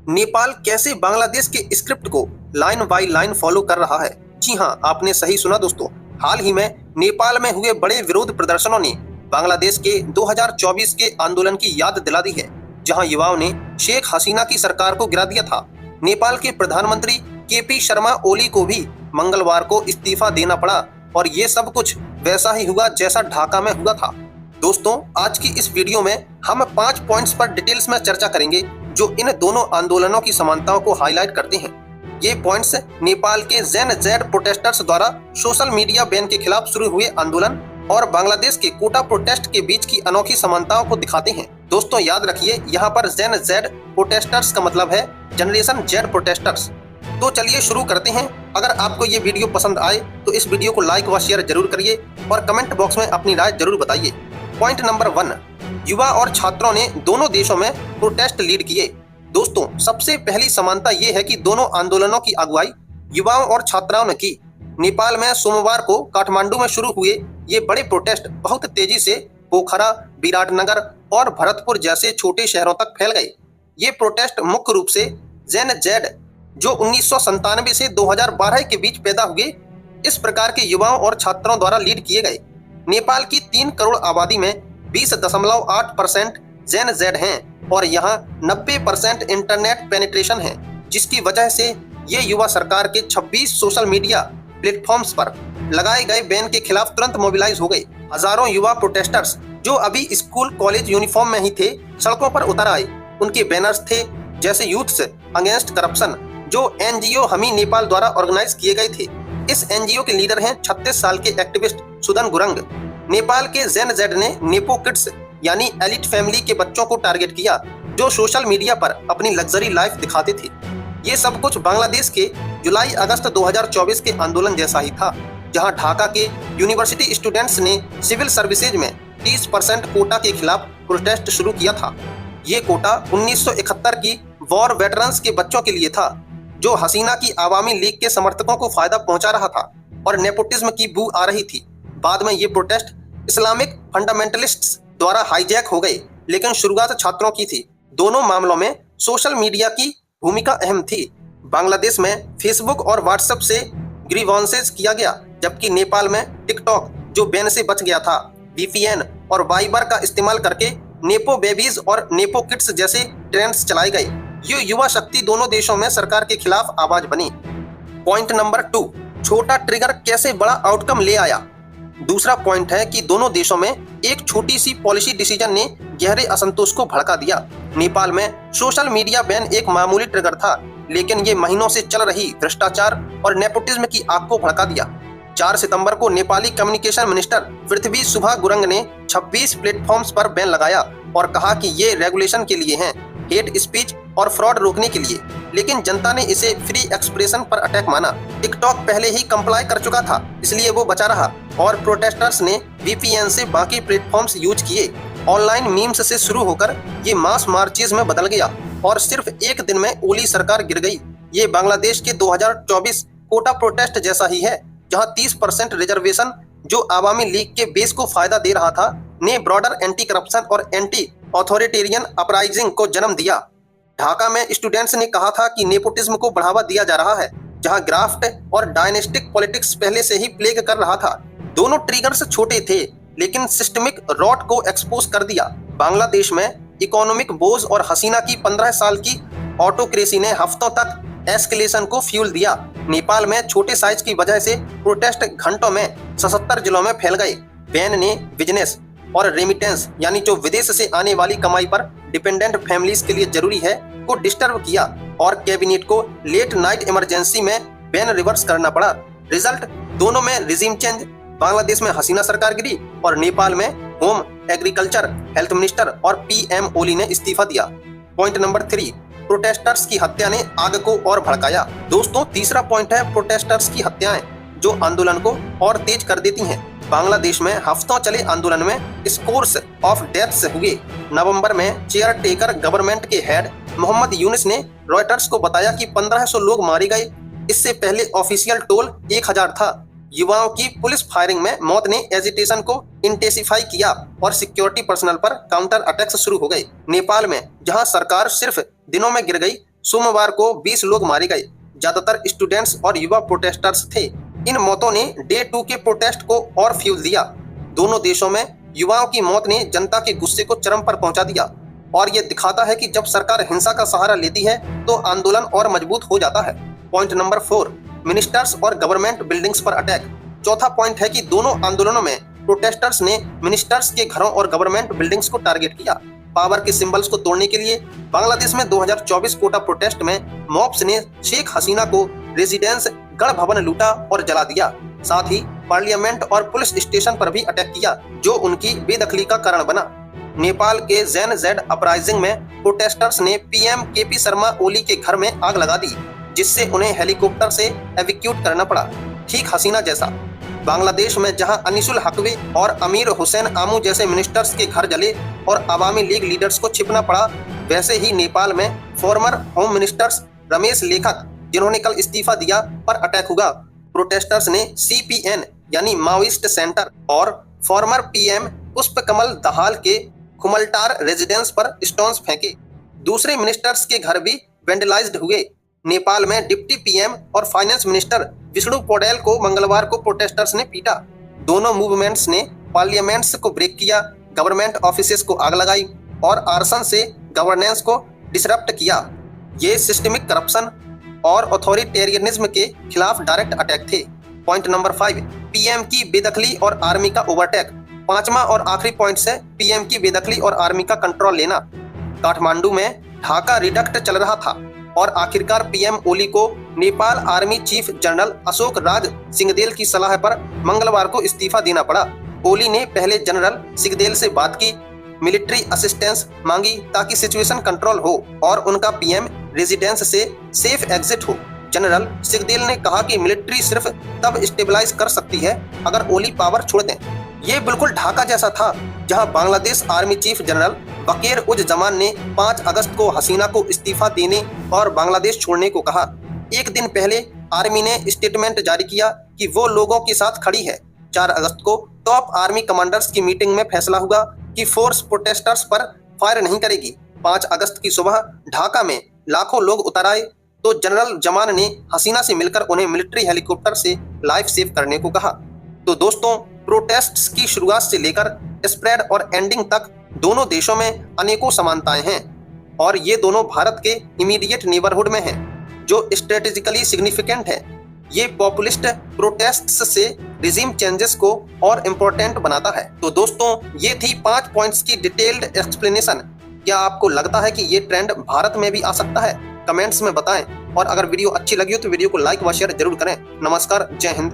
नेपाल कैसे बांग्लादेश के स्क्रिप्ट को लाइन बाय लाइन फॉलो कर रहा है। जी हां, आपने सही सुना दोस्तों। हाल ही में नेपाल में हुए बड़े विरोध प्रदर्शनों ने बांग्लादेश के 2024 के आंदोलन की याद दिला दी है, जहां युवाओं ने शेख हसीना की सरकार को गिरा दिया था। नेपाल के प्रधानमंत्री केपी शर्मा ओली को भी मंगलवार को इस्तीफा देना पड़ा और ये सब कुछ वैसा ही हुआ जैसा ढाका में हुआ था। दोस्तों, आज की इस वीडियो में हम 5 पॉइंट्स पर डिटेल्स में चर्चा करेंगे जो इन दोनों आंदोलनों की समानताओं को हाईलाइट करते हैं। ये पॉइंट्स नेपाल के जेन जेड प्रोटेस्टर्स द्वारा सोशल मीडिया बैन के खिलाफ शुरू हुए आंदोलन और बांग्लादेश के कोटा प्रोटेस्ट के बीच की अनोखी समानताओं को दिखाते हैं। दोस्तों, याद रखिए, यहाँ पर जेन जेड प्रोटेस्टर्स का मतलब है जनरेशन जेड प्रोटेस्टर्स। तो चलिए शुरू करते हैं। अगर आपको ये वीडियो पसंद आए तो इस वीडियो को लाइक व शेयर जरूर करिए और कमेंट बॉक्स में अपनी राय जरूर बताइए। पॉइंट नंबर 1, युवा और छात्रों ने दोनों देशों में प्रोटेस्ट लीड किए। दोस्तों, सबसे पहली समानता ये है कि दोनों आंदोलनों की अगुवाई युवाओं और छात्राओं ने की। नेपाल में सोमवार को काठमांडू में शुरू हुए ये बड़े प्रोटेस्ट बहुत तेजी से पोखरा, विराटनगर और भरतपुर जैसे छोटे शहरों तक फैल गए। ये प्रोटेस्ट मुख्य रूप से जेन जेड, जो 1997 से 2012 के बीच पैदा हुए इस प्रकार के युवाओं और छात्रों द्वारा लीड किए गए। नेपाल की 3 करोड़ आबादी में 20.8% जेन जेड हैं और यहाँ 90% इंटरनेट पेनिट्रेशन है, जिसकी वजह से ये युवा सरकार के 26 सोशल मीडिया प्लेटफॉर्म्स पर लगाए गए बैन के खिलाफ तुरंत मोबिलाइज हो गए। हजारों युवा प्रोटेस्टर्स जो अभी स्कूल कॉलेज यूनिफॉर्म में ही थे, सड़कों पर उतर आए। उनके बैनर्स थे जैसे यूथ्स अगेंस्ट करप्शन, जो एनजीओ हमी नेपाल द्वारा ऑर्गेनाइज किए गए थे। इस एनजीओ के लीडर हैं 36 साल के एक्टिविस्ट सुदन गुरंग। नेपाल के जेन जेड ने नेपो किड्स यानी एलिट फैमिली के बच्चों को टारगेट किया, जो सोशल मीडिया पर अपनी लग्जरी लाइफ दिखाते थे। ये सब कुछ बांग्लादेश के जुलाई-अगस्त 2024 के आंदोलन जैसा ही था, जहां ढाका के यूनिवर्सिटी स्टूडेंट्स ने सिविल सर्विसेज में 30% कोटा के खिलाफ प्रोटेस्ट शुरू किया था। ये कोटा 1971 की वॉर वेटरन्स के बच्चों के लिए था, जो हसीना की आवामी लीग के समर्थकों को फायदा पहुंचा रहा था और नेपोटिज्म की बू आ रही थी। बाद में ये प्रोटेस्ट इस्लामिक फंडामेंटलिस्ट्स द्वारा हाईजैक हो गए, लेकिन शुरुआत छात्रों की थी। दोनों मामलों में सोशल मीडिया की भूमिका अहम थी। बांग्लादेश में फेसबुक और व्हाट्सएप से ग्रीवांसेस किया गया, जबकि नेपाल में टिकटॉक, जो बैन से बच गया था, वीपीएन और वाइबर का इस्तेमाल करके नेपो बेबीज और नेपो किड्स जैसे ट्रेंड्स चलाए गए। ये युवा शक्ति दोनों देशों में सरकार के खिलाफ आवाज बनी। पॉइंट नंबर 2, छोटा ट्रिगर कैसे बड़ा आउटकम ले आया। दूसरा पॉइंट है कि दोनों देशों में एक छोटी सी पॉलिसी डिसीजन ने गहरे असंतोष को भड़का दिया। नेपाल में सोशल मीडिया बैन एक मामूली ट्रिगर था, लेकिन ये महीनों से चल रही भ्रष्टाचार और नेपोटिज्म की आग को भड़का दिया। 4 सितंबर को नेपाली कम्युनिकेशन मिनिस्टर पृथ्वी सुभा गुरंग ने 26 प्लेटफॉर्म्स पर बैन लगाया और कहा कि ये रेगुलेशन के लिए हैं, हेट स्पीच और फ्रॉड रोकने के लिए, लेकिन जनता ने इसे फ्री एक्सप्रेशन पर अटैक माना। टिकटॉक पहले ही कंप्लाई कर चुका था, इसलिए वो बचा रहा और प्रोटेस्टर्स ने वीपीएन से बाकी प्लेटफॉर्म्स यूज किए। ऑनलाइन मीम्स से शुरू होकर ये मास मार्चेस में बदल गया और सिर्फ एक दिन में ओली सरकार गिर गई। ये बांग्लादेश के 2024 कोटा प्रोटेस्ट जैसा ही है, जहां 30% रिजर्वेशन, जो आवामी लीग के बेस को फायदा दे रहा था, ने ब्रॉडर एंटी करप्शन और एंटी ऑथोरिटेरियन अपराइजिंग को जन्म दिया। ढाका में स्टूडेंट्स ने कहा था कि नेपोटिज्म को बढ़ावा दिया जा रहा है, जहां ग्राफ्ट और डायनेस्टिक पॉलिटिक्स पहले से ही प्लेग कर रहा था। दोनों ट्रिगर्स छोटे थे, लेकिन सिस्टमिक रॉट को एक्सपोज कर दिया। बांग्लादेश में इकोनॉमिक बोझ और हसीना की 15 साल की ऑटोक्रेसी ने हफ्तों तक एस्केलेशन को फ्यूल दिया। नेपाल में छोटे साइज की वजह से प्रोटेस्ट घंटों में 77 जिलों में फैल गए। बैन ने बिजनेस और रेमिटेंस, यानी जो विदेश से आने वाली कमाई पर डिपेंडेंट फैमिलीज के लिए जरूरी है, को डिस्टर्ब किया और कैबिनेट को लेट नाइट इमरजेंसी में बैन रिवर्स करना पड़ा। रिजल्ट, दोनों में रिजीम चेंज। बांग्लादेश में हसीना सरकार गिरी और नेपाल में होम, एग्रीकल्चर, हेल्थ मिनिस्टर और पीएम ओली ने इस्तीफा दिया। पॉइंट नंबर 3, प्रोटेस्टर्स की हत्या ने आग को और भड़काया। दोस्तों, तीसरा पॉइंट है प्रोटेस्टर्स की हत्याएं, जो आंदोलन को और तेज कर देती हैं। बांग्लादेश में हफ्तों चले आंदोलन में स्कोर्स ऑफ डेथ्स हुए। नवंबर में चेयर टेकर गवर्नमेंट के हेड मोहम्मद यूनिस ने रॉयटर्स को बताया कि 1500 लोग मारे गए। इससे पहले ऑफिशियल टोल 1000 था। युवाओं की पुलिस फायरिंग में मौत ने एजिटेशन को इंटेंसिफाई किया और सिक्योरिटी पर्सनल पर काउंटर अटैक्स शुरू हो गए। नेपाल में जहां सरकार सिर्फ दिनों में गिर गई, सोमवार को 20 लोग मारे गए, ज्यादातर स्टूडेंट्स और युवा प्रोटेस्टर्स थे। इन मौतों ने डे 2 के प्रोटेस्ट को और फ्यूल दिया। दोनों देशों में युवाओं की मौत ने जनता के गुस्से को चरम पर पहुंचा दिया और ये दिखाता है कि जब सरकार हिंसा का सहारा लेती है तो आंदोलन और मजबूत हो जाता है। पॉइंट नंबर 4, मिनिस्टर्स और गवर्नमेंट बिल्डिंग्स पर अटैक। चौथा पॉइंट है कि दोनों आंदोलनों में प्रोटेस्टर्स ने मिनिस्टर्स के घरों और गवर्नमेंट बिल्डिंग्स को टारगेट किया। पावर के सिंबल्स को तोड़ने के लिए बांग्लादेश में 2024 कोटा प्रोटेस्ट में मॉब्स ने शेख हसीना को रेजिडेंस गढ़ भवन लूटा और जला दिया। साथ ही पार्लियामेंट और पुलिस स्टेशन पर भी अटैक किया, जो उनकी बेदखली का कारण बना। नेपाल के जैन जेड अपराइजिंग में प्रोटेस्टर्स ने पीएम केपी शर्मा ओली के घर में आग लगा दी, जिससे उन्हें हेलीकॉप्टर से एविक्यूट करना पड़ा, ठीक हसीना जैसा। बांग्लादेश में जहां अनिसुल हकवे और अमीर हुसैन आमू जैसे मिनिस्टर्स के घर जले और अवामी लीग लीडर्स को छिपना पड़ा, वैसे ही नेपाल में फॉर्मर होम मिनिस्टर्स रमेश लेखक, जिन्होंने कल इस्तीफा दिया, पर अटैक हुआ। प्रोटेस्टर्स ने सीपीएन यानी माओइस्ट सेंटर और फॉर्मर पीएम पुष्पकमल दहाल के खुमलटार रेजिडेंस पर स्टोन्स फेंके। दूसरे मिनिस्टर्स के घर भी वेंडलाइज्ड हुए। नेपाल में डिप्टी पीएम और फाइनेंस मिनिस्टर विष्णु पौडेल को मंगलवार को प्रोटेस्टर्स ने पीटा। दोनों मूवमेंट्स ने पार्लियामेंट्स को ब्रेक किया, गवर्नमेंट ऑफिसेस को आग लगाई और आर्सन से गवर्नेंस को डिसरप्ट किया। ये सिस्टमिक करप्शन और ऑथोरिटेरियनिज्म के खिलाफ डायरेक्ट अटैक थे। पॉइंट नंबर 5, पीएम की बेदखली और आर्मी का ओवरटेक। पांचवा और आखिरी पॉइंट है पीएम की बेदखली और आर्मी का कंट्रोल लेना। काठमांडू में ढाका रिडक्ट चल रहा था और आखिरकार पीएम ओली को Nepal army chief general Ashok Raj Sigdel की सलाह पर मंगलवार को इस्तीफा देना पड़ा। ओली ने पहले जनरल सिंहदेल से बात की, मिलिट्री असिस्टेंस मांगी ताकि सिचुएशन कंट्रोल हो और उनका पीएम रेजिडेंस से सेफ एग्जिट हो। जनरल सिंहदेल ने कहा कि मिलिट्री सिर्फ तब स्टेबलाइज कर सकती है अगर ओली पावर छोड़ दें। ये बिल्कुल ढाका जैसा था, जहां बांग्लादेश आर्मी चीफ जनरल बकीर उज जमान ने 5 अगस्त को हसीना को इस्तीफा देने और बांग्लादेश छोड़ने को कहा। एक दिन पहले आर्मी ने स्टेटमेंट जारी किया कि वो लोगों के साथ खड़ी है। 4 अगस्त को टॉप आर्मी कमांडर्स की मीटिंग में फैसला हुआ कि फोर्स प्रोटेस्टर्स पर फायर नहीं करेगी। 5 अगस्त की सुबह ढाका में लाखों लोग उतर आए तो जनरल जमान ने हसीना से मिलकर उन्हें मिलिट्री हेलीकॉप्टर से लाइफ सेव करने को कहा। तो दोस्तों, प्रोटेस्ट्स की शुरुआत से लेकर स्प्रेड और एंडिंग तक दोनों देशों में अनेकों समानताएं हैं और ये दोनों भारत के इमीडिएट नेबरहुड में हैं, जो स्ट्रेटेजिकली सिग्निफिकेंट है। ये पॉपुलिस्ट प्रोटेस्ट्स से रिजीम चेंजेस को और इम्पोर्टेंट बनाता है। तो दोस्तों, ये थी 5 पॉइंट्स की डिटेल्ड एक्सप्लेनेशन। क्या आपको लगता है कि ये ट्रेंड भारत में भी आ सकता है? कमेंट्स में बताएं और अगर वीडियो अच्छी लगी हो तो वीडियो को लाइक व शेयर जरूर करें। नमस्कार, जय हिंद।